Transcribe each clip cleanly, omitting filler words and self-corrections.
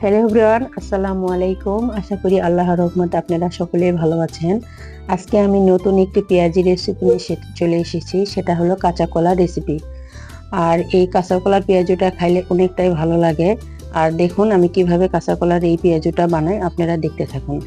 Hello everyone, আসসালামু আলাইকুম। আশা করি আল্লাহর রহমতে আপনারা সকলেই ভালো আছেন। আজকে আমি নতুন একটি পেঁয়াজি রেসিপি নিয়ে চলে এসেছি। সেটা হলো কাঁচা কলা রেসিপি। আর এই কাঁচা কলার পেঁয়াজুটা খাইলে অনেকটাই ভালো লাগে। আর দেখুন আমি কিভাবে কাঁচা কলার এই পেঁয়াজুটা বানাই, আপনারা দেখতে থাকুন।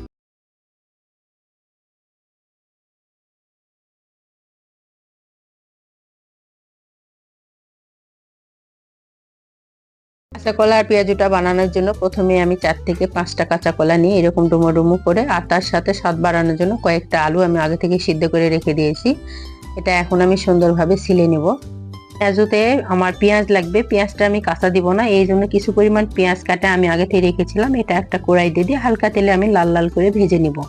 কাঁচা কলা আর পেঁয়াজুটা বানানোর জন্য প্রথমে আমি 4 থেকে 5টা কাঁচা কলা নিয়ে এরকম ডুমো ডুমো করে, আর তার সাথে স্বাদ বাড়ানোর জন্য কয়েকটা আলু আমি আগে থেকে সিদ্ধ করে রেখে দিয়েছি। এটা এখন আমি সুন্দরভাবে ছিলে নেব। পেঁয়াজুতে আমার পেঁয়াজ লাগবে, পেঁয়াজটা আমি কাঁচা দিব না, এই জন্য কিছু পরিমাণ পেঁয়াজ কাটা আমি আগে থেকে রেখেছিলাম। এটা একটা কড়াই দিয়ে হালকা তেলে আমি লাল লাল করে ভেজে নিব।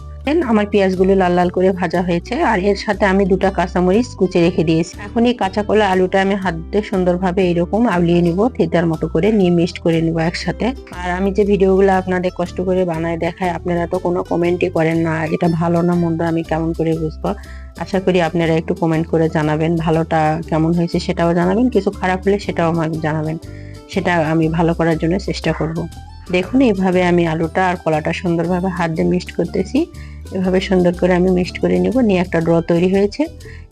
আমার পেঁয়াজগুলো লাল লাল করে ভাজা হয়েছে, আর এর সাথে আমি 2টা কাঁচামরিচ কুচে রেখে দিয়েছি। এখন এই কাঁচা কলা আলুটা আমি হাত দিয়ে সুন্দরভাবে এরকম আউলিয়ে নিব, থেতার মতো করে নিয়ে মিক্সড করে নিব একসাথে। আর আমি যে ভিডিওগুলো আপনাদের কষ্ট করে বানায় দেখাই, আপনারা তো কোনো কমেন্টই করেন না এটা ভালো না মন্দ, আমি কেমন করে বুঝবো? আশা করি আপনারা একটু কমেন্ট করে জানাবেন, ভালোটা কেমন হয়েছে সেটাও জানাবেন, কিছু খারাপ হলে সেটাও আমাকে জানাবেন, সেটা আমি ভালো করার জন্য চেষ্টা করব। দেখুন এইভাবে আমি আলুটা আর কলাটা সুন্দরভাবে হাত দিয়ে মিক্সড করতেছি। এভাবে সুন্দর করে আমি মিক্সড করে নিব, নিয়ে একটা ড্র তৈরি হয়েছে।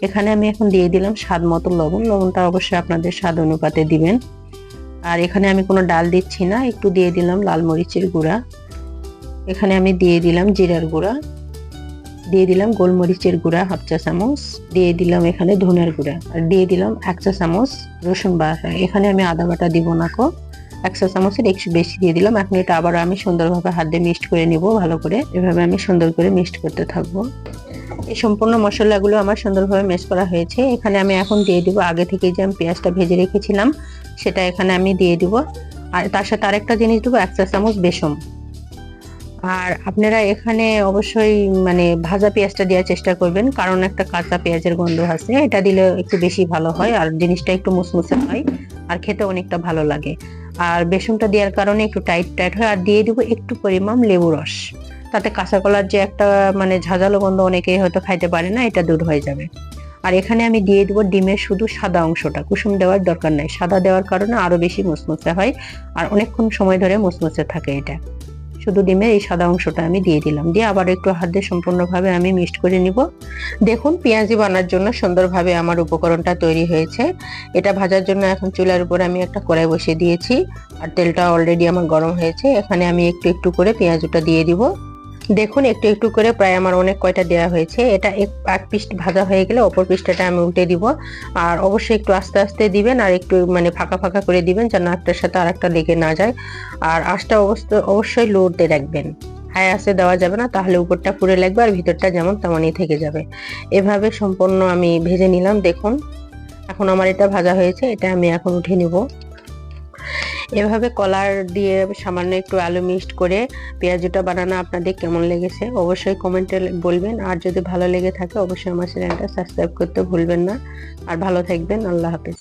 এখানে আমি এখন দিয়ে দিলাম স্বাদ মতো লবণ। লবণটা অবশ্যই আপনাদের স্বাদ অনুপাতে দিবেন। আর এখানে আমি কোনো ডাল দিচ্ছি না, একটু দিয়ে দিলাম লাল মরিচের গুঁড়া। এখানে আমি দিয়ে দিলাম জিরার গুঁড়া, দিয়ে দিলাম গোলমরিচের গুঁড়া হাফ চা চামচ, দিয়ে দিলাম এখানে ধনের গুঁড়া, আর দিয়ে দিলাম 1 চা চামচ রসুন বাটা। এখানে আমি আদা বাটা দিব না, 1 চা চামচের একটু বেশি দিয়ে দিলাম। এখন এটা আবার আমি সুন্দরভাবে হাত দিয়ে মিক্সড করে নিব ভালো করে। এভাবে আমি সুন্দর করে মিক্সড করতে থাকবো। এই সম্পূর্ণ মশলাগুলো আমার সুন্দরভাবে মিক্স করা হয়েছে। এখানে আমি এখন দিয়ে দিব আগে থেকে যে আমি পেঁয়াজটা ভেজে রেখেছিলাম, সেটা এখানে আমি দিয়ে দিব। আর তার সাথে আরেকটা জিনিস দেবো, 1 চা চামচ বেসন। আর আপনারা এখানে অবশ্যই ভাজা পেঁয়াজটা দেওয়ার চেষ্টা করবেন, কারণ একটা কাঁচা পেঁয়াজের গন্ধ আছে, এটা দিলে একটু বেশি ভালো হয়, আর জিনিসটা একটু মুসমুসে হয়, আর খেতে অনেকটা ভালো লাগে। আর বেসনটা দেওয়ার কারণে একটু টাইট টাইট হয়। আর দিয়ে দিব একটু পরিমাণ লেবু রস, তাতে কাঁচা কলার যে একটা ঝাঁঝালো গন্ধ অনেকেই হয়তো খাইতে পারে না, এটা দূর হয়ে যাবে। আর এখানে আমি দিয়ে দিব ডিমের শুধু সাদা অংশটা, কুসুম দেওয়ার দরকার নাই। সাদা দেওয়ার কারণে আরো বেশি মুসমুসে হয়, আর অনেকক্ষণ সময় ধরে মুসমুসে থাকে। এটা শুধু ডিমের এই সাদা অংশটা আমি দিয়ে দিলাম, দিয়ে আবার একটু হাত দিয়ে সম্পূর্ণভাবে আমি মিক্সড করে নিব। দেখুন পেঁয়াজি বানার জন্য সুন্দরভাবে আমার উপকরণটা তৈরি হয়েছে। এটা ভাজার জন্য এখন চুলার উপর আমি একটা কড়াই বসিয়ে দিয়েছি, আর তেলটা অলরেডি আমার গরম হয়েছে। এখানে আমি একটু একটু করে পেঁয়াজটা দিয়ে দিব। দেখুন একটু একটু করে প্রায় আমার অনেক কয়টা দেওয়া হয়েছে। এটা এক পিস ভাজা হয়ে গেলে অপর পিসটা আমি উল্টে দিব। আর অবশ্যই একটু আস্তে আস্তে দিবেন, আর একটু ফাঁকা ফাঁকা করে দিবেন, যেন একটার সাথে আর একটা লেগে না যায়। আর আঁচটা অবশ্যই লোতে রাখবেন, হাই আঁচে দেওয়া যাবে না, তাহলে উপরটা পুড়ে লাগবে আর ভিতরটা যেমন তেমনই থেকে যাবে। এভাবে সম্পূর্ণ আমি ভেজে নিলাম। দেখুন এখন আমার এটা ভাজা হয়েছে, এটা আমি এখন উঠে নিব। এভাবে কলার দিয়ে সামান্য একটু আলু মিক্সড করে পেঁয়াজুটা বানানো আপনাদের কেমন লেগেছে অবশ্যই কমেন্টে বলবেন। আর যদি ভালো লেগে থাকে অবশ্যই আমার চ্যানেলটা সাবস্ক্রাইব করতে ভুলবেন না। আর ভালো থাকবেন, আল্লাহ হাফেজ।